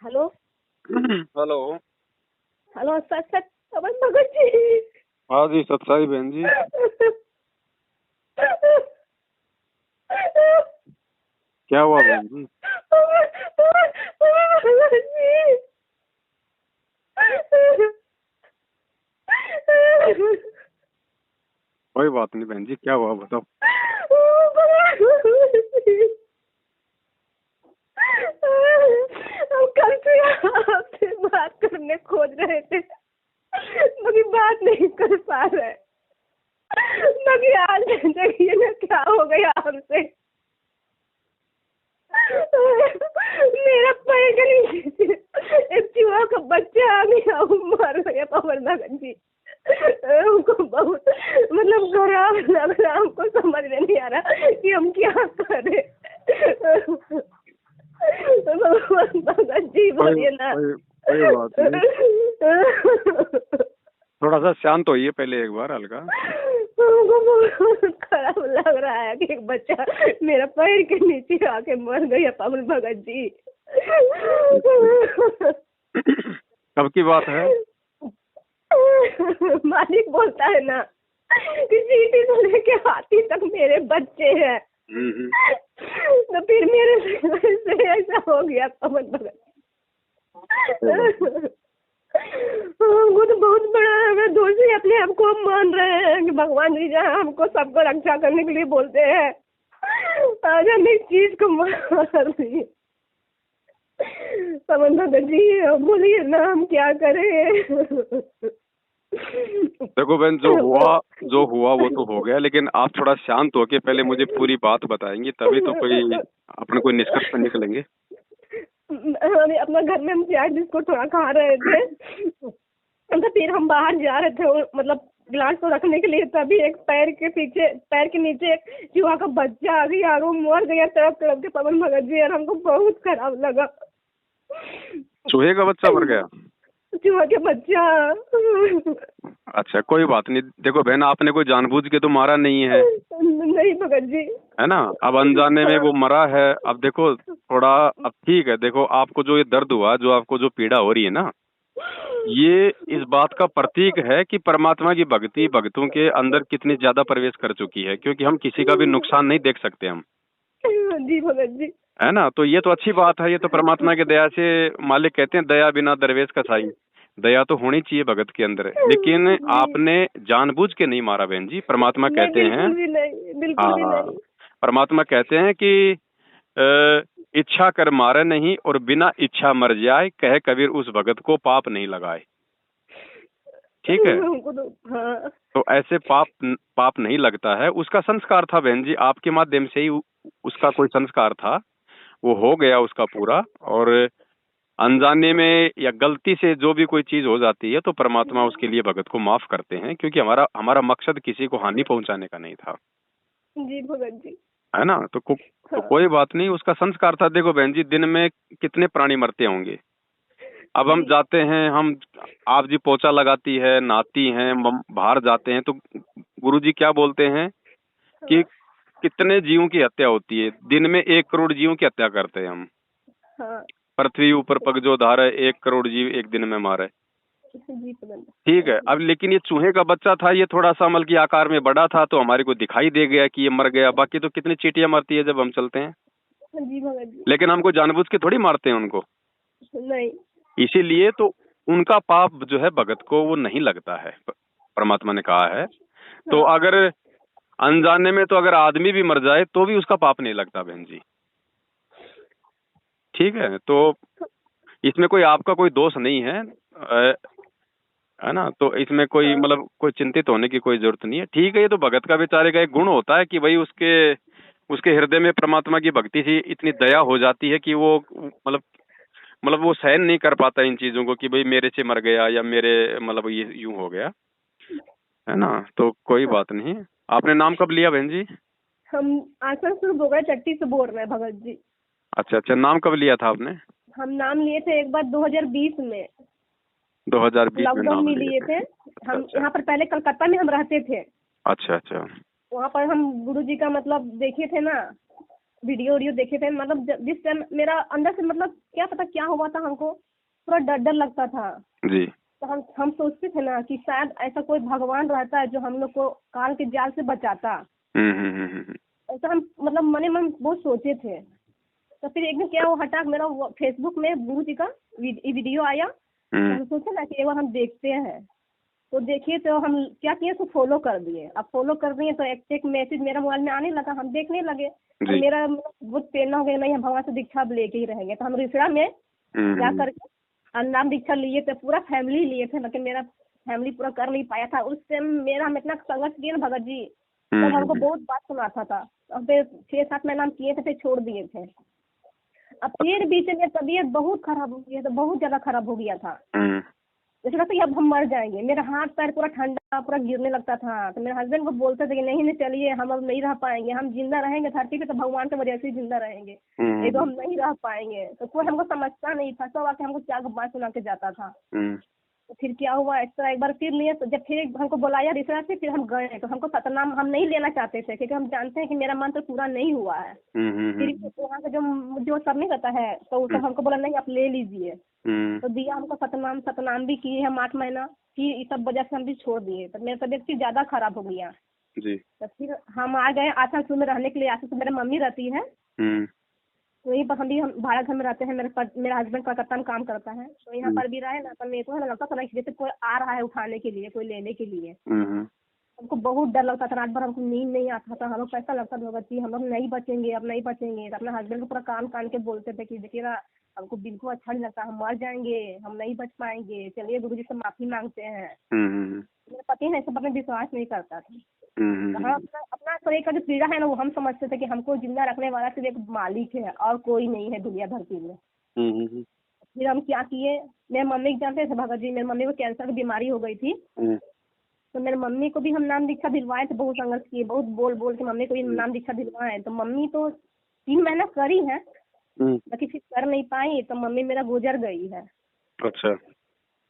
Hello. Hello. Hello सच सच पवन भगत जी। हाँ जी, सत्साई बहन जी। क्या हुआ बहन जी? कोई बात नहीं बहन जी, क्या हुआ बताओ। हम कल से आपसे बात करने खोज रहे थे मगर बात नहीं कर पा रहे। मगर आज देखिए ना क्या हो गया हमसे। मेरा पैर के नीचे एक चूहा का बच्चा आ गया, मर गया पवन भगत जी। हमको बहुत मतलब खराब लग रहा, हमको समझ में नहीं आ रहा कि हम क्या करें। भगवान भगत जी बोलिए ना। कोई बात नहीं, थोड़ा सा शांत होइए पहले एक बार हल्का। हमको बहुत खराब लग रहा है कि एक बच्चा मेरा पैर के नीचे आके मर गया पवन भगत जी। कब की बात है? मालिक बोलता है ना कि चीटी से लेके हाथी तक मेरे बच्चे हैं। तो फिर मेरे से ऐसा हो गया पवन भगत। वो तो बहुत बड़ा है, दोषी अपने आप को मान रहे हैं कि भगवान जी जहाँ हमको सबको रक्षा करने के लिए बोलते हैं, आज हम इस चीज को मार रही। पवन भगत जी बोलिए ना, हम क्या करें। देखो बहन, जो हुआ वो तो हो गया, लेकिन आप थोड़ा शांत होके पहले मुझे पूरी बात बताएंगे, तभी तो अपने कोई निष्कर्ष पर निकलेंगे। अपना घर में हम चाय बिस्कुट थोड़ा खा रहे थे, तो फिर हम बाहर जा रहे थे, मतलब गिलास को रखने के लिए, तभी एक पैर के नीचे एक चूहा का बच्चा आ गया और वो मर गया तड़प तड़प के पवन भगत जी। और हमको बहुत खराब लगा। चूहे का बच्चा मर गया? चूहा के बच्चा। अच्छा, कोई बात नहीं। देखो बहन, आपने कोई जानबूझ के तो मारा नहीं है, नहीं भगत जी, है ना। अब अनजाने में वो मरा है। अब देखो थोड़ा, अब ठीक है, देखो आपको जो ये दर्द हुआ, जो आपको जो पीड़ा हो रही है ना, ये इस बात का प्रतीक है कि परमात्मा की भक्ति भक्तों के अंदर कितनी ज्यादा प्रवेश कर चुकी है, क्योंकि हम किसी का भी नुकसान नहीं देख सकते हम, जी भगत जी, है ना। तो ये तो अच्छी बात है, ये तो परमात्मा की दया से। मालिक कहते हैं दया बिना दरवेश कसाई। दया तो होनी चाहिए भगत के अंदर, लेकिन आपने जानबूझ के नहीं मारा बहन जी। परमात्मा कहते हैं, बिल्कुल भी हाँ, नहीं। परमात्मा कहते हैं कि इच्छा कर मारे नहीं और बिना इच्छा मर जाए, कहे कबीर उस भगत को पाप नहीं लगाए। ठीक है, हाँ। तो ऐसे पाप नहीं लगता है। उसका संस्कार था बहन जी, आपके माध्यम से ही उसका कोई संस्कार था, वो हो गया उसका पूरा। और अनजाने में या गलती से जो भी कोई चीज हो जाती है तो परमात्मा उसके लिए भगत को माफ करते हैं, क्योंकि हमारा मकसद किसी को हानि पहुंचाने का नहीं था, जी भगत जी, है ना। तो कोई बात नहीं, उसका संस्कार था। देखो बहन जी, दिन में कितने प्राणी मरते होंगे। अब हम जाते हैं, आप जी पोछा लगाती है, नहाती हैं, बाहर जाते हैं, तो गुरुजी क्या बोलते हैं कि कितने जीवों की हत्या होती है दिन में। 1 करोड़ जीवों की हत्या करते हैं हम। हाँ। पृथ्वी ऊपर पग जो धारे, 1 करोड़ जीव एक दिन में मारे। जी ठीक है, अब लेकिन ये चूहे का बच्चा था, ये थोड़ा सा की आकार में बड़ा था, तो हमारे को दिखाई दे गया कि ये मर गया। बाकी तो कितनी चींटियां मरती है जब हम चलते हैं, जी भगत जी, लेकिन हमको जानबूझ के थोड़ी मारते हैं उनको। नहीं। इसीलिए तो उनका पाप जो है भगत को वो नहीं लगता है, परमात्मा ने कहा है। तो अगर अनजाने में, तो अगर आदमी भी मर जाए तो भी उसका पाप नहीं लगता बहन जी। ठीक है, तो इसमें कोई आपका कोई दोष नहीं है, है ना। तो इसमें कोई कोई चिंतित होने की कोई जरूरत नहीं है। ठीक है, ये तो भगत का बेचारे का एक गुण होता है कि भाई उसके हृदय में परमात्मा की भक्ति से इतनी दया हो जाती है कि वो वो सहन नहीं कर पाता इन चीजों को कि भाई मेरे से मर गया या मेरे ये यूं हो गया, है ना। तो कोई बात नहीं। आपने नाम कब लिया बहन जी? हम आसनसोल बोगरा चट्टी से बोल रहे हैं भगत जी। अच्छा अच्छा, नाम कब लिया था आपने? हम नाम लिए थे एक बार 2020 में, 2020 में लॉकडाउन नाम में लिए लिए थे। अच्छा हम अच्छा यहाँ पर पहले कलकत्ता में हम रहते थे। अच्छा अच्छा। वहाँ पर हम गुरु जी का मतलब देखे थे ना, वीडियो देखे थे, मतलब जिस टाइम मेरा अंदर से मतलब क्या पता क्या हुआ था, हमको पूरा डर डर लगता था जी। तो हम सोचते थे ना कि शायद ऐसा कोई भगवान रहता है जो हम लोग को काल के जाल से बचाता। ऐसा हम मतलब मने मन बहुत सोचे थे। तो फिर एक दिन क्या वो हटाक मेरा फेसबुक में गुरु जी का वीडियो आया, तो हम सोचे ना कि एक बार हम देखते हैं। तो देखिए तो हम क्या किए, उसको फॉलो कर दिए। अब फॉलो कर दिए तो एक मैसेज मेरा मोबाइल में आने लगा, हम देखने लगे। और मेरा बहुत प्रेरणा हो गया, नहीं हम भगवान से दीक्षा लेके ही रहेंगे। तो हम रिसड़ा में जा करके नाम दीक्षा लिए थे, पूरा फैमिली लिए थे, लेकिन मेरा फैमिली पूरा कर नहीं पाया था। उस टाइम मेरा हम इतना संघर्ष किए ना भगत जी, तब हमको बहुत बात सुनाता था। अब फिर 6-7 महीना हम किए थे, फिर छोड़ दिए थे। अब फिर बीच में तबीयत बहुत खराब हो गया था, बहुत ज्यादा खराब हो गया था। जैसे लगता कि अब हम मर जाएंगे। मेरा हाथ पैर पूरा ठंडा, पूरा गिरने लगता था। तो मेरे हस्बैंड को बोलते थे कि नहीं नहीं चलिए, हम अब नहीं रह पाएंगे, हम जिंदा रहेंगे धरती पे तो भगवान की वजह से जिंदा रहेंगे, ये तो हम नहीं रह पाएंगे। तो कोई हमको समझता नहीं था, सब आके हमको क्या बात सुना के जाता था। तो फिर क्या हुआ, एक्स्ट्रा एक बार फिर लिए, तो जब फिर हमको बुलाया रिसर्च से, फिर हम गए। तो हमको सतनाम हम नहीं लेना चाहते थे, क्योंकि हम जानते हैं कि मेरा मंत्र पूरा नहीं हुआ है। फिर वहाँ का जो सब नहीं करता है, तो वो सब हमको बोला नहीं आप ले लीजिए। तो दिया हमको सतनाम भी किए हम 8 महीना। फिर इस सब वजह से हम भी छोड़ दिए। तो मेरा तबीयत फिर ज्यादा खराब हो गया जी। तो फिर हम आ गए आसनसोल में रहने के लिए। आसनसोल मेरी मम्मी रहती है, तो वहीं पर हम भाड़ा घर में रहते हैं। मेरा हस्बैंड कलकत्ता में काम करता है, तो यहाँ पर भी रहे ना, तो मेरे को लगता था जैसे कोई आ रहा है उठाने के लिए, कोई लेने के लिए। हमको बहुत डर लगता था, रात भर हमको नींद नहीं आता था। हम लोग कैसा लगता था बच्ची, हम लोग नहीं बचेंगे, अब नहीं बचेंगे। तो अपने हस्बैंड को पूरा कान के बोलते थे कि देखिए ना, हमको बिल्कुल अच्छा नहीं लगता, हम मर जाएंगे, हम नहीं बच पाएंगे, चलिए गुरु जी से माफी मांगते हैं। मेरे पति ने सब अपने विश्वास नहीं करता था। तो हम अपना शरीर का जो पीड़ा है ना, वो हम समझते थे कि हमको जिंदा रखने वाला सिर्फ एक मालिक है और कोई नहीं है दुनिया धरती में। फिर हम क्या किए, मेरे मम्मी को जानते थे भगत जी, मेरी मम्मी को कैंसर की बीमारी हो गई थी। तो मेरी मम्मी को भी हम नाम दीक्षा दिलवाए थे, बहुत संघर्ष किए, बहुत बोल के मम्मी को भी नाम दीक्षा दिलवाए। तो मम्मी तो 3 महीना करी है, लेकिन फिर कर नहीं पाई, तो मम्मी मेरा गुजर गई है। अच्छा।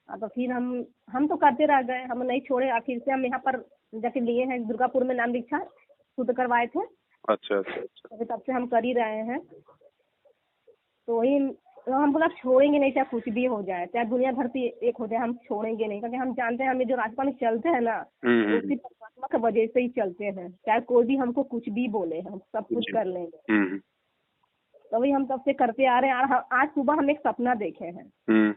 तो फिर हम तो करते रह गए, हम नहीं छोड़े। आखिर से हम यहाँ पर जाके लिए हैं, दुर्गापुर में नाम दीक्षा शुद्ध करवाए थे। अच्छा। तब से हम कर ही रहे हैं। तो वही हम बोला छोड़ेंगे नहीं, चाहे कुछ भी हो जाए, चाहे दुनिया धरती एक हो जाए, हम छोड़ेंगे नहीं। क्योंकि हम जानते हैं हमें जो रास्ता में चलते हैं ना, उसी परमात्मा की वजह से ही चलते हैं। चाहे कोई भी हमको कुछ भी बोले, हम सब कुछ कर लेंगे। तो वही हम तब से करते आ रहे हैं। आज सुबह हम एक सपना देखे हैं।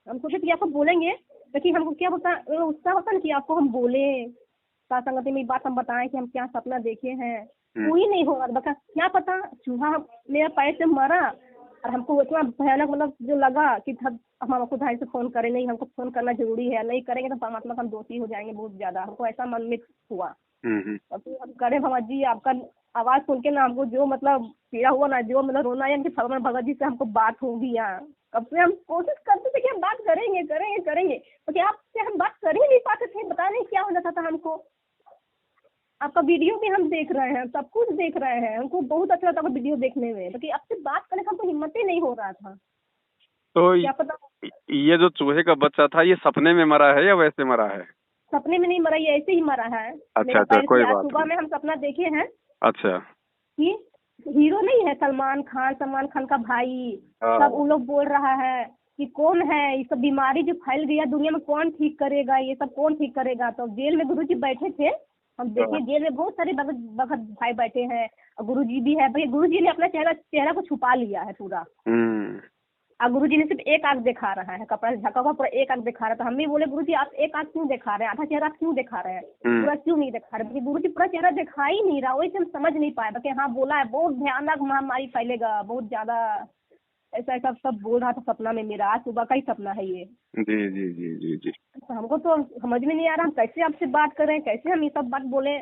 हम सोचे कि आपको बोलेंगे, लेकिन हमको क्या होता उत्साह होता ना कि आपको हम बोले, संगति में बात हम बताएं कि हम क्या सपना देखे हैं। कोई नहीं होगा, बता क्या पता चूहा मेरे पैर से मरा। और हमको इतना भयानक मतलब जो लगा कि हम आपको भाई से फोन करें, नहीं हमको फोन करना जरूरी है, नहीं करेंगे तो परमात्मा का हम दोषी हो जाएंगे बहुत ज्यादा। हमको ऐसा मन में हुआ। और फिर हम करें भगत जी, आपका आवाज सुन के ना हमको जो मतलब पीड़ा हुआ ना, जो मतलब रोना है कि भगत जी से हमको बात हो गया। कब से हम कोशिश करते थे कि हम बात करेंगे, तो आपसे हम बात कर ही नहीं पाते थे। पता नहीं क्या हो जाता था हमको। आपका वीडियो भी हम देख रहे हैं, सब कुछ देख रहे हैं, हमको बहुत अच्छा लगता है वीडियो देखने में, लेकिन आपसे बात करने का हमको हिम्मत ही नहीं हो रहा था। तो क्या पता ये जो चूहे का बच्चा था, ये सपने में मरा है या वैसे मरा है? सपने में नहीं मरा, ये ऐसे ही मरा है। अच्छा, कोई बात सुबह में हम सपना देखे हैं। अच्छा। कि हीरो नहीं है सलमान खान का भाई, सब उन लोग बोल रहा है कि कौन है ये सब बीमारी जो फैल गया दुनिया में, कौन ठीक करेगा, ये सब कौन ठीक करेगा। तो जेल में गुरुजी बैठे थे, हम देखे जेल में बहुत सारे भगत भाई बैठे हैं, और गुरुजी भी है। भाई गुरुजी ने अपना चेहरा को छुपा लिया है पूरा। और गुरुजी ने सिर्फ एक आंख दिखा रहा है, कपड़ा ढका हुआ पूरा एक आंख दिखा रहा था। हम भी बोले गुरुजी आप एक आंख क्यों दिखा रहे हैं, आधा चेहरा क्यों दिखा रहे हैं, पूरा क्यों नहीं दिखा रहे। गुरुजी पूरा चेहरा दिखा ही नहीं रहा, वही से हम समझ नहीं पाए। बाकी हाँ बोला है बहुत भयानक महामारी फैलेगा, बहुत ज्यादा ऐसा सब बोल रहा था सपना में मेरा। आज सुबह का ही सपना है ये। जी जी जी जी जी। तो हमको तो समझ में नहीं आ रहा, हम कैसे आपसे बात करें, कैसे हम ये सब बात बोले।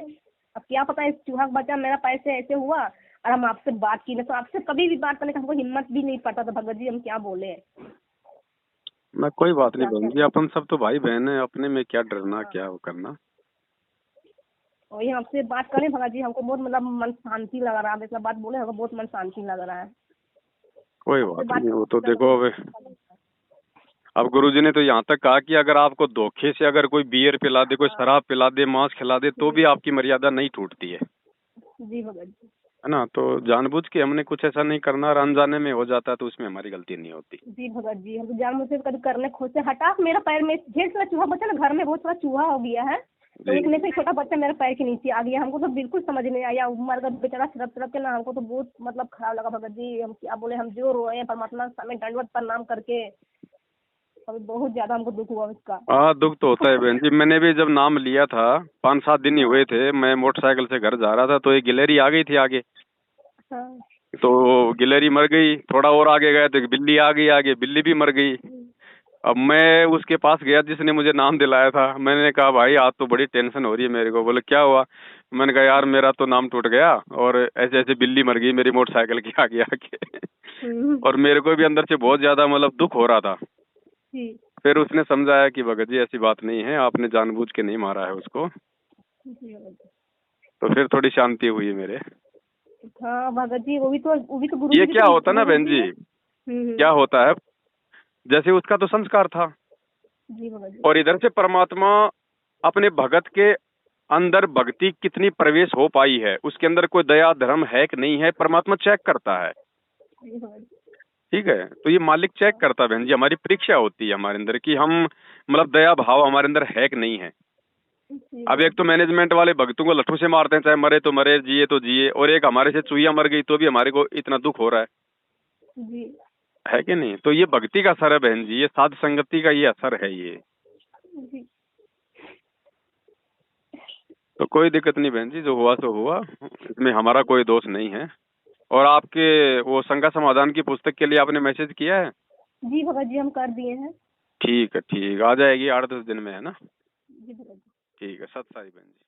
अब क्या पता इस चूहा बच्चा मेरा पैसे ऐसे हुआ और हम आपसे बात की ना, तो आपसे कभी भी बात करने का हमको हिम्मत भी नहीं पड़ता था भगत जी, हम क्या बोले। मैं कोई बात नहीं बहन जी, अपन सब तो भाई बहन है, अपने में क्या डरना, क्या वो करना। वही आपसे बात करें भगत जी, हमको बहुत मतलब मन शांति लग रहा है। ऐसा बात बोले हमको बहुत मन शांति लग रहा है। कोई बात नहीं, वो तो देखो अब गुरुजी ने तो यहाँ तक कहा कि अगर आपको धोखे से अगर कोई बियर पिला दे, कोई शराब पिला दे, मांस खिला दे, तो भी आपकी मर्यादा नहीं टूटती है। जी भगत जी। है ना। तो जानबूझ के हमने कुछ ऐसा नहीं करना, और अनजाने में हो जाता है तो उसमें हमारी गलती नहीं होती। जी भगत जी, हम तो जानबूझ के कभी करने खोजते, हठात मेरा पैर में ढेर सारा चूहा बचा ना घर में, बहुत सारा चूहा हो गया है, तो जी उसमें से छोटा बच्चा मेरे पैर के नीचे आ गया। हमको तो बिल्कुल समझ नहीं आया, मर गया बेचारा तड़प तड़प के ना। हमको तो बहुत मतलब खराब लगा भगत जी, हम क्या बोले, हम जो रोए हैं परमात्मा के सामने दंडवत प्रणाम करके, अभी बहुत ज्यादा हमको दुख हुआ उसका। हाँ, दुख तो होता है बहन जी। मैंने भी जब नाम लिया था, 5-7 दिन ही हुए थे, मैं मोटरसाइकिल से घर जा रहा था तो एक गिलहरी आ गई थी आगे। हाँ। तो गिलहरी मर गई। थोड़ा और आगे गया तो एक बिल्ली आ गई आगे, बिल्ली भी मर गई। अब मैं उसके पास गया जिसने मुझे नाम दिलाया था। मैंने कहा भाई आज तो बड़ी टेंशन हो रही है मेरे को। बोले क्या हुआ? मैंने कहा यार मेरा तो नाम टूट गया, और ऐसे ऐसे बिल्ली मर गई मेरी मोटरसाइकिल के आगे आके। और मेरे को भी अंदर से बहुत ज्यादा मतलब दुख हो रहा था। जी फिर उसने समझाया कि भगत जी ऐसी बात नहीं है, आपने जानबूझ के नहीं मारा है उसको। जी भगत जी। तो फिर थोड़ी शांति हुई मेरे। हाँ भगत जी, वो भी तो गुरु ये जी भी क्या तो होता ना गुरु बहन जी जी, है। क्या होता है, जैसे उसका तो संस्कार था, जी भगत जी। और इधर से परमात्मा अपने भगत के अंदर भक्ति कितनी प्रवेश हो पाई है, उसके अंदर कोई दया धर्म है कि नहीं है, परमात्मा चेक करता है। जी भगत जी। ठीक है, तो ये मालिक चेक करता है बहन जी। हमारी परीक्षा होती है हमारे अंदर कि हम मतलब दया भाव हमारे अंदर है कि नहीं है। जी अब भगत एक तो मैनेजमेंट वाले भक्तों को लट्ठों से मारते हैं, चाहे मरे तो मरे, जिए तो जिए, और एक हमारे से चुईया मर गई तो भी हमारे को इतना दुख हो रहा जी। है कि नहीं। तो ये भक्ति का असर है बहन जी, ये साध संगति का ये असर है ये। जी। तो कोई दिक्कत नहीं बहन जी, जो हुआ सो हुआ, इसमें हमारा कोई दोष नहीं है। और आपके वो शंका समाधान की पुस्तक के लिए आपने मैसेज किया है? जी भगत जी, हम कर दिए हैं। ठीक है, ठीक, आ जाएगी 8-10 दिन में, है ना। जी भगत जी। ठीक है, सत साई बहन जी।